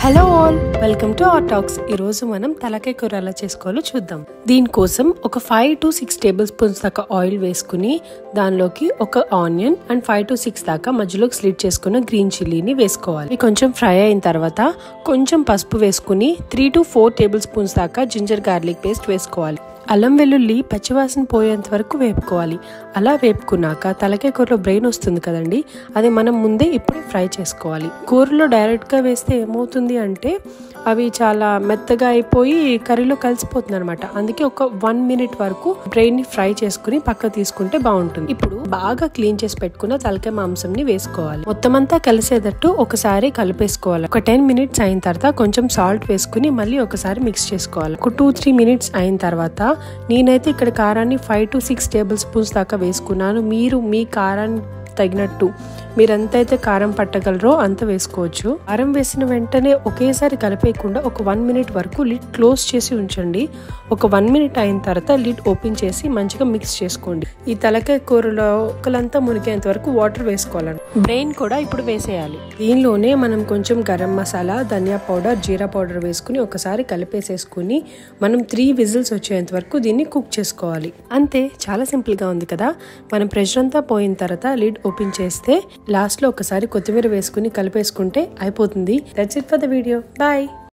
Hello all, welcome to our talks. ఈరోజు మనం తలకాయ కూర ఎలా చేసుకోవాలో చూద్దాం. దీనికోసం ఒక 5 to 6 టేబుల్ స్పూన్స్ దాకా ఆయిల్ వేసుకుని దానిలోకి ఒక ఆనియన్ అండ్ 5 to 6 దాకా మధ్యలోకి స్లిట్ చేసుకున్న గ్రీన్ చిల్లీని వేసుకోవాలి. కొంచెం ఫ్రై అయిన తర్వాత కొంచెం పసుపు వేసుకుని 3 to 4 టేబుల్ స్పూన్స్ దాకా జింజర్ గార్లిక్ పేస్ట్ వేసుకోవాలి. అల్లం వెల్లుల్లి పచ్చివాసన పోయేంత వరకు వేపుకోవాలి. అలా వేపుకున్నాక తలకాయ కూరలో బ్రెయిన్ వస్తుంది కదండి, అది మనం ముందే ఇప్పుడే ఫ్రై చేసుకోవాలి. కూరలో డైరెక్ట్గా వేస్తే ఏమవుతుంది అంటే అవి చాలా మెత్తగా అయిపోయి కర్రీలో కలిసిపోతుంది అనమాట. అందుకే ఒక 1 minute వరకు బ్రెయిన్ ని ఫ్రై చేసుకుని పక్క తీసుకుంటే బాగుంటుంది. ఇప్పుడు బాగా క్లీన్ చేసి పెట్టుకున్న తలకాయ మాంసంని వేసుకోవాలి. మొత్తం అంతా కలిసేటట్టు ఒకసారి కలిపేసుకోవాలి. ఒక 10 minutes అయిన తర్వాత కొంచెం సాల్ట్ వేసుకుని మళ్ళీ ఒకసారి మిక్స్ చేసుకోవాలి. ఒక 2-3 minutes అయిన తర్వాత నేనైతే ఇక్కడ కారాన్ని 5 to 6 టేబుల్ స్పూన్స్ దాకా వేసుకున్నాను. మీరు మీ కారాన్ని తగినట్టు మీరు ఎంతైతే కారం పట్టగలరో అంత వేసుకోవచ్చు. కారం వేసిన వెంటనే ఒకేసారి కలిపేయకుండా ఒక 1 minute వరకు లిడ్ క్లోజ్ చేసి ఉంచండి. ఒక 1 minute అయిన తర్వాత లిడ్ ఓపెన్ చేసి మంచిగా మిక్స్ చేసుకోండి. ఈ తలకాయ కూరలో ఒకలంతా మునిగేంత వరకు వాటర్ వేసుకోవాలి. బ్రెయిన్ కూడా ఇప్పుడు వేసేయాలి. దీనిలోనే మనం కొంచెం గరం మసాలా, ధనియా పౌడర్, జీరా పౌడర్ వేసుకుని ఒకసారి కలిపేసేసుకుని మనం 3 విజిల్స్ వచ్చేంత వరకు దీన్ని కుక్ చేసుకోవాలి. అంతే, చాలా సింపుల్ గా ఉంది కదా. మనం ప్రెషర్ అంతా పోయిన తర్వాత లిడ్ ఓపెన్ చేస్తే లాస్ట్ లో ఒకసారి కొత్తిమీర వేసుకుని కలిపేసుకుంటే అయిపోతుంది. That's it for the video. Bye.